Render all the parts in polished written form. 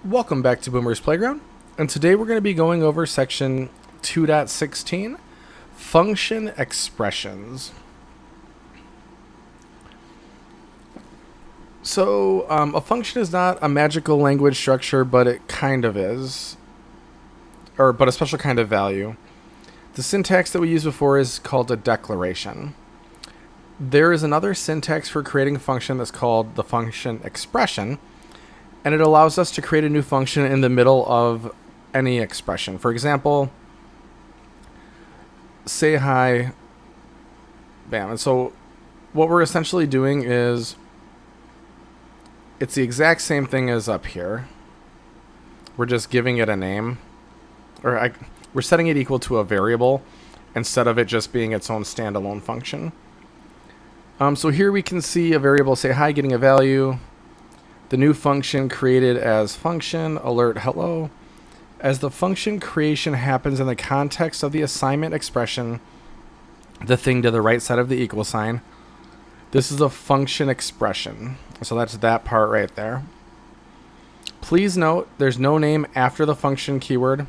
Welcome back to Boomer's Playground, and today we're going to be going over section 2.16, function expressions. So, a function is not a magical language structure, but it kind of is, but a special kind of value. The syntax that we used before is called a declaration. There is another syntax for creating a function that's called the function expression, and it allows us to create a new function in the middle of any expression. For example, say hi, bam. And so what we're essentially doing is it's the exact same thing as up here. We're just giving it a name, we're setting it equal to a variable instead of it just being its own standalone function. So here we can see a variable say hi getting a value. The new function created as function alert hello. As the function creation happens in the context of the assignment expression, the thing to the right side of the equal sign, this is a function expression. So that's that part right there. Please note there's no name after the function keyword.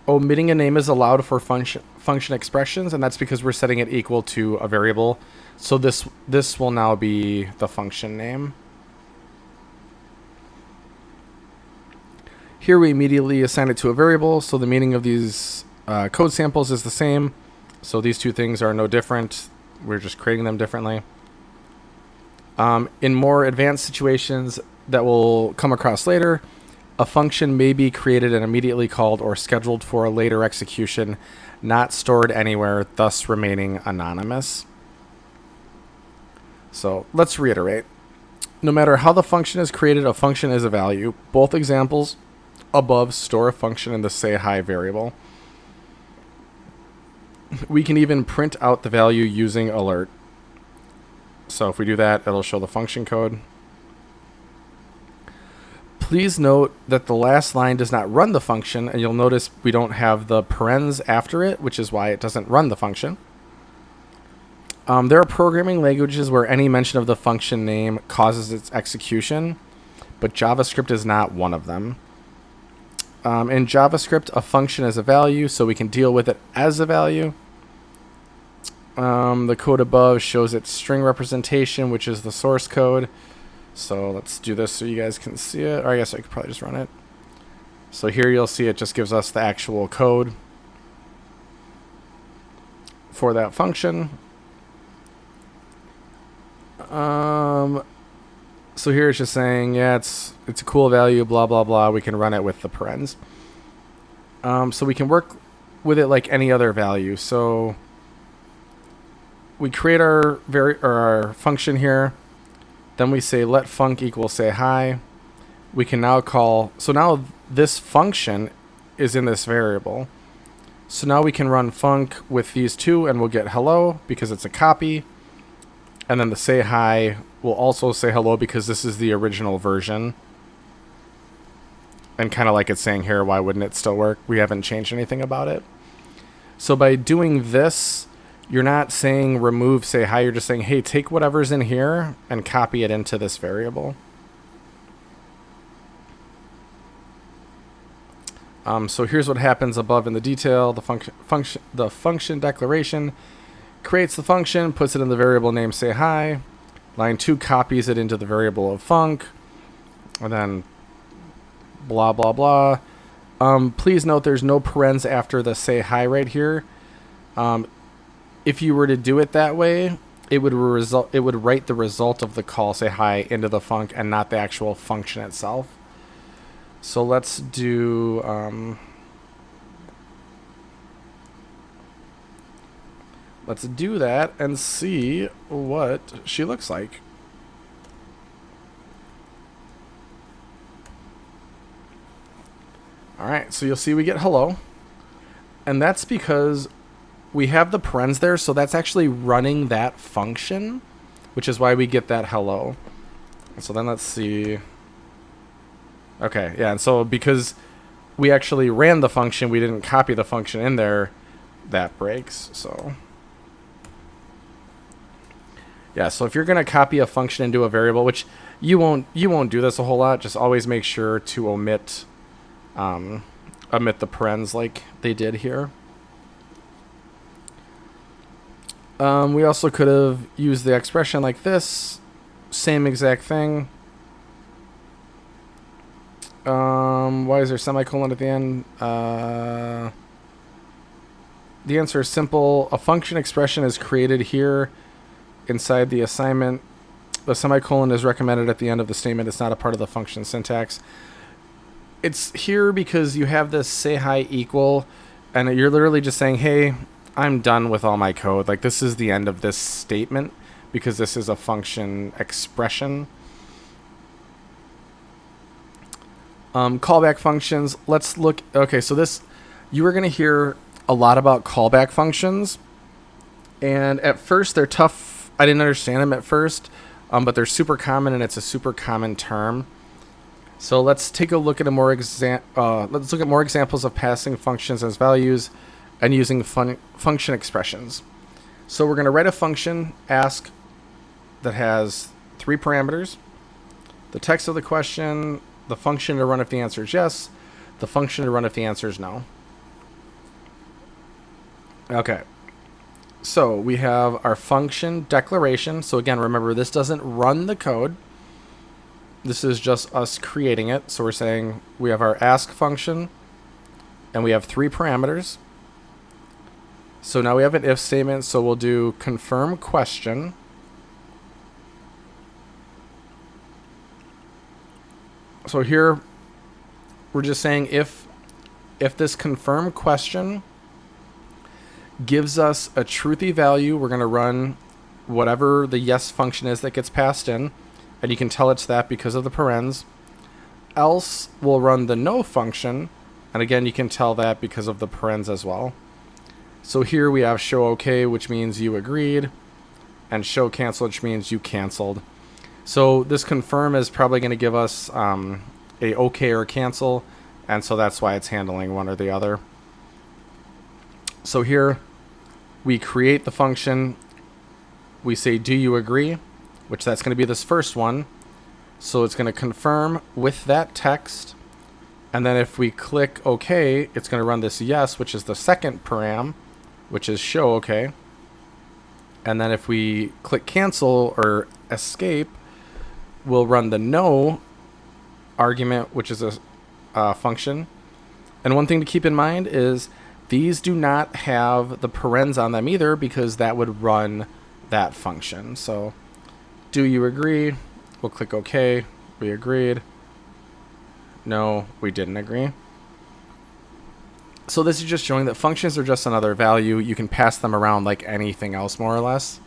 Omitting a name is allowed for function expressions, and that's because we're setting it equal to a variable. So this will now be the function name. Here we immediately assign it to a variable, so the meaning of these code samples is the same. So these two things are no different. We're just creating them differently. In more advanced situations that we'll come across later, a function may be created and immediately called or scheduled for a later execution, not stored anywhere, thus remaining anonymous. So let's reiterate. No matter how the function is created, a function is a value. Both examples above store a function in the say hi variable. We can even print out the value using alert. So if we do that, it'll show the function code. Please note that the last line does not run the function, and you'll notice we don't have the parens after it, which is why it doesn't run the function. There are programming languages where any mention of the function name causes its execution, but JavaScript is not one of them. In JavaScript, a function is a value, so we can deal with it as a value. The code above shows its string representation, which is the source code. So let's do this so you guys can see it. Or I guess I could probably just run it. So here you'll see it just gives us the actual code for that function. So here it's just saying, yeah, it's a cool value, blah, blah, blah. We can run it with the parens. So we can work with it like any other value. So we create our function here. Then we say let func equal say hi. We can now call, so now this function is in this variable. So now we can run func with these two and we'll get hello because it's a copy. And then the say hi will also say hello because this is the original version. And kind of like it's saying here, why wouldn't it still work? We haven't changed anything about it. So by doing this, you're not saying remove say hi, you're just saying, hey, take whatever's in here and copy it into this variable. So here's what happens above in the detail. The function declaration creates the function, puts it in the variable name say hi. Line 2 copies it into the variable of func, and then blah, blah, blah. Please note there's no parens after the say hi right here. If you were to do it that way, it would write the result of the call say hi into the func and not the actual function itself. So let's do that and see what she looks like. All right, so you'll see we get hello, and that's because we have the parens there, so that's actually running that function, which is why we get that hello. So then let's see. Okay, yeah, and so because we actually ran the function, we didn't copy the function in there, that breaks, so. Yeah, so if you're going to copy a function into a variable, which you won't do this a whole lot, just always make sure to omit the parens like they did here. We also could have used the expression like this, same exact thing. Why is there semicolon at the end? The answer is simple. A function expression is created here inside the assignment. The semicolon is recommended at the end of the statement. It's not a part of the function syntax. It's here because you have this say hi equal, and you're literally just saying, hey, I'm done with all my code. Like, this is the end of this statement because this is a function expression. Callback functions. Let's look. Okay, so this, you are going to hear a lot about callback functions. And at first, they're tough. I didn't understand them at first, but they're super common, and it's a super common term. So let's take a look at let's look at more examples of passing functions as values and using function expressions. So we're going to write a function ask that has 3 parameters: the text of the question, the function to run if the answer is yes, the function to run if the answer is no. Okay. So we have our function declaration. So again, remember, this doesn't run the code. This is just us creating it. So we're saying we have our ask function, and we have 3 parameters. So now we have an if statement. So we'll do confirm question. So here we're just saying if this confirm question gives us a truthy value, we're going to run whatever the yes function is that gets passed in, and you can tell it's that because of the parens. Else we'll run the no function, and again you can tell that because of the parens as well. So here we have show OK, which means you agreed, and show cancel, which means you canceled. So this confirm is probably going to give us a OK or a cancel, and so that's why it's handling one or the other. So here we create the function. We say, do you agree? Which that's going to be this first one. So it's going to confirm with that text. And then if we click OK, it's going to run this yes, which is the second param, which is show OK. And then if we click cancel or escape, we'll run the no argument, which is a function. And one thing to keep in mind is these do not have the parens on them either, because that would run that function. So do you agree? We'll click OK. We agreed. No, we didn't agree. So this is just showing that functions are just another value. You can pass them around like anything else, more or less.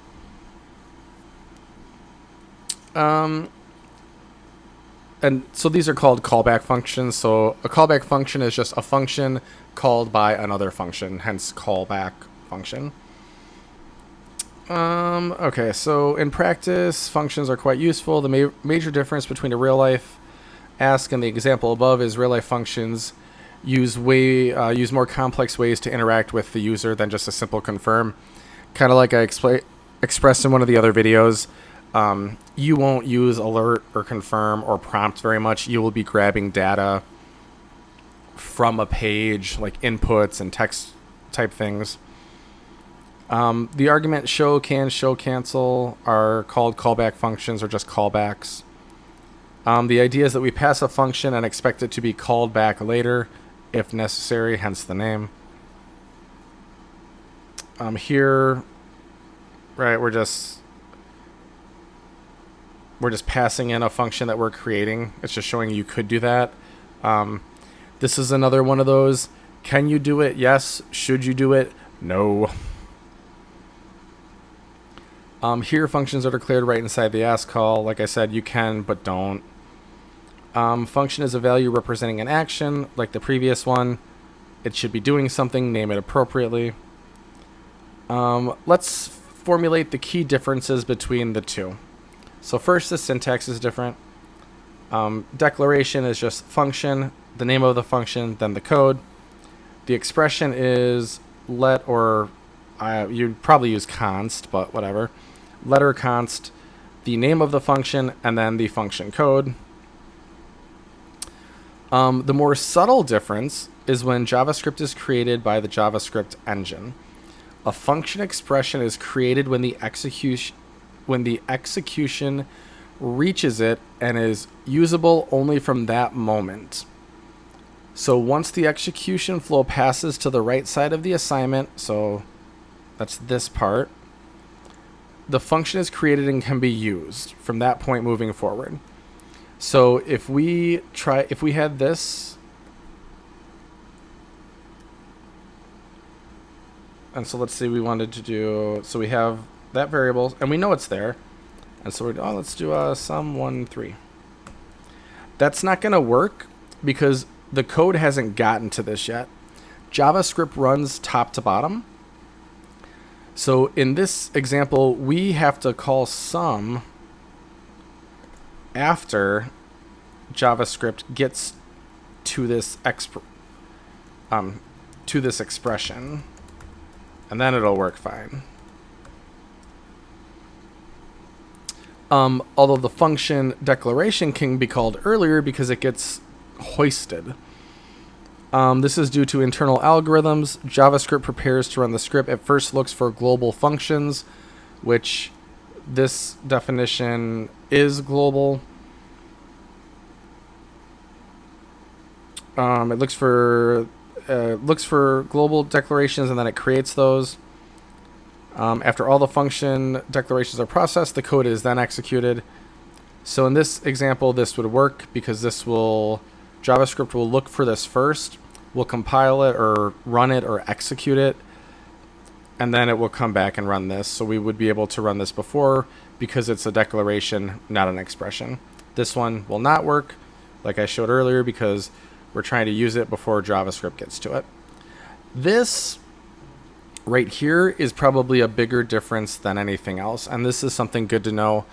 And so these are called callback functions. So a callback function is just a function called by another function, hence callback function. Okay, so in practice, functions are quite useful. The major difference between a real-life ask and the example above is real-life functions use more complex ways to interact with the user than just a simple confirm. Kind of like I expressed in one of the other videos. You won't use alert or confirm or prompt very much. You will be grabbing data from a page, like inputs and text type things. The argument show, can, show, cancel are called callback functions or just callbacks. The idea is that we pass a function and expect it to be called back later if necessary, hence the name. Here, right, we're just passing in a function that we're creating. It's just showing you could do that. This is another one of those. Can you do it? Yes. Should you do it? No. Here, functions are declared right inside the ask call. Like I said, you can, but don't. Function is a value representing an action, like the previous one. It should be doing something. Name it appropriately. Let's formulate the key differences between the two. So first, the syntax is different. Declaration is just function, the name of the function, then the code. The expression is let, or you'd probably use const, but whatever. letter const, the name of the function, and then the function code. The more subtle difference is when JavaScript is created by the JavaScript engine. A function expression is created when the execution reaches it and is usable only from that moment. So once the execution flow passes to the right side of the assignment, so that's this part, the function is created and can be used from that point moving forward. So if we had this, and so let's say we wanted to do, so we have that variable and we know it's there. And so let's do sum13. That's not going to work because the code hasn't gotten to this yet. JavaScript runs top to bottom. So in this example, we have to call sum after JavaScript gets to this expression, and then it'll work fine. Although the function declaration can be called earlier because it gets hoisted. This is due to internal algorithms. JavaScript prepares to run the script. It first looks for global functions, which this definition is global. It looks for global declarations and then it creates those. After all the function declarations are processed, the code is then executed. So in this example, this would work because JavaScript will look for this first, will compile it or run it or execute it, and then it will come back and run this. So we would be able to run this before because it's a declaration, not an expression. This one will not work, like I showed earlier, because we're trying to use it before JavaScript gets to it. This right here is probably a bigger difference than anything else, and this is something good to know.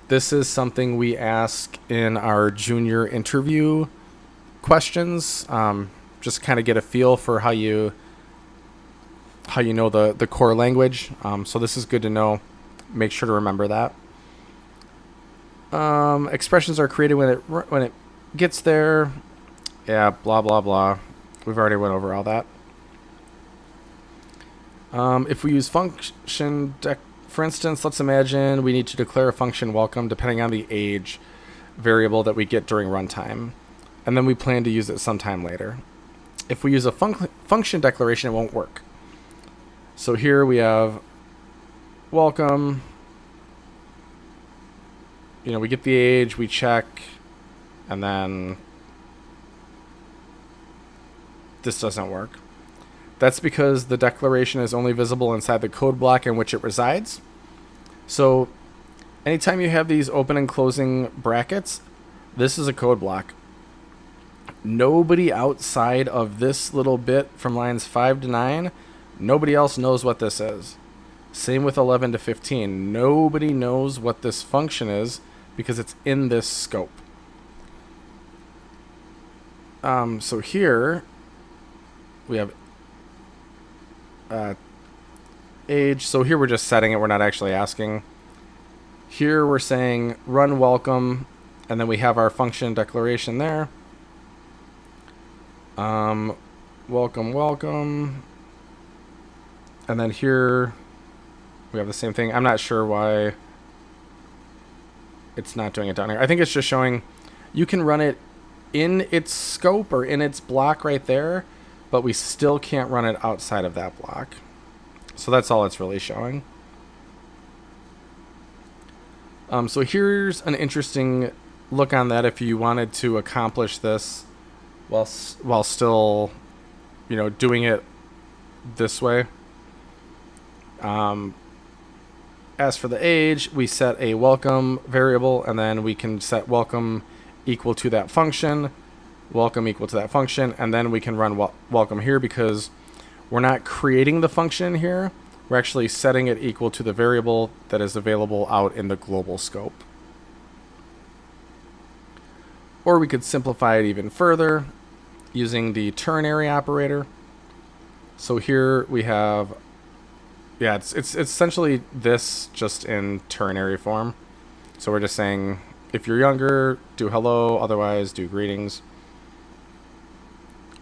This is something we ask in our junior interview questions, just kind of get a feel for how you know the core language. So this is good to know. Make sure to remember that. Expressions are created when it gets there. Yeah, blah blah blah. We've already went over all that. If we use function for instance, let's imagine we need to declare a function welcome depending on the age variable that we get during runtime, and then we plan to use it sometime later. If we use a function declaration, it won't work. So here we have welcome. We get the age, we check, and then this doesn't work. That's because the declaration is only visible inside the code block in which it resides. So anytime you have these open and closing brackets, this is a code block. Nobody outside of this little bit from lines 5 to 9, nobody else knows what this is. Same with 11 to 15. Nobody knows what this function is because it's in this scope. So here we have age. So here we're just setting it. We're not actually asking. Here we're saying run welcome, and then we have our function declaration there. Welcome. And then here we have the same thing. I'm not sure why it's not doing it down here. I think it's just showing you can run it in its scope or in its block right there, but we still can't run it outside of that block. So that's all it's really showing. So here's an interesting look on that if you wanted to accomplish this while still, doing it this way. As for the age, we set a welcome variable, and then we can set welcome equal to that function, welcome equal to that function, and then we can run welcome here because we're not creating the function here. We're actually setting it equal to the variable that is available out in the global scope. Or we could simplify it even further using the ternary operator. So here we have Yeah, it's essentially this just in ternary form. So we're just saying, if you're younger, do hello, otherwise do greetings.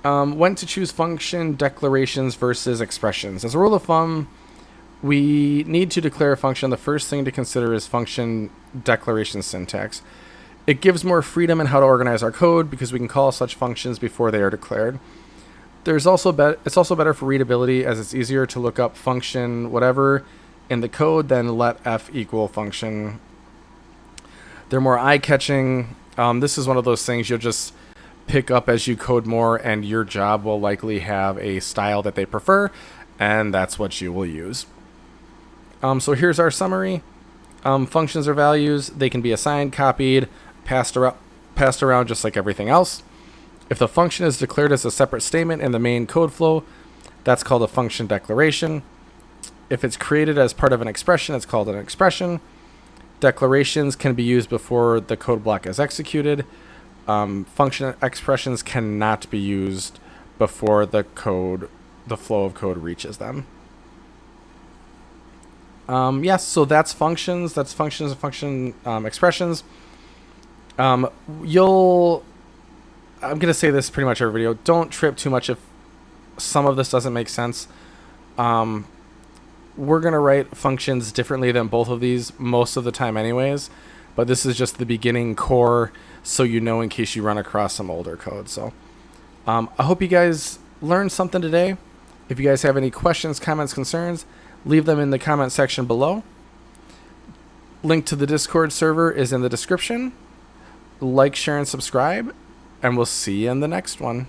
When to choose function declarations versus expressions. As a rule of thumb, we need to declare a function. The first thing to consider is function declaration syntax. It gives more freedom in how to organize our code because we can call such functions before they are declared. It's also better for readability, as it's easier to look up function whatever in the code than let f equal function. They're more eye-catching. This is one of those things you'll just pick up as you code more, and your job will likely have a style that they prefer, and that's what you will use. So here's our summary. Functions are values. They can be assigned, copied, passed around just like everything else. If the function is declared as a separate statement in the main code flow, that's called a function declaration. If it's created as part of an expression, it's called an expression. Declarations can be used before the code block is executed. Function expressions cannot be used before the flow of code reaches them. Yes, so that's functions. That's functions and function expressions. I'm going to say this pretty much every video. Don't trip too much if some of this doesn't make sense. We're going to write functions differently than both of these most of the time anyways, but this is just the beginning core, so you know in case you run across some older code. So I hope you guys learned something today. If you guys have any questions, comments, concerns, leave them in the comment section below. Link to the Discord server is in the description. Like, share, and subscribe, and we'll see you in the next one.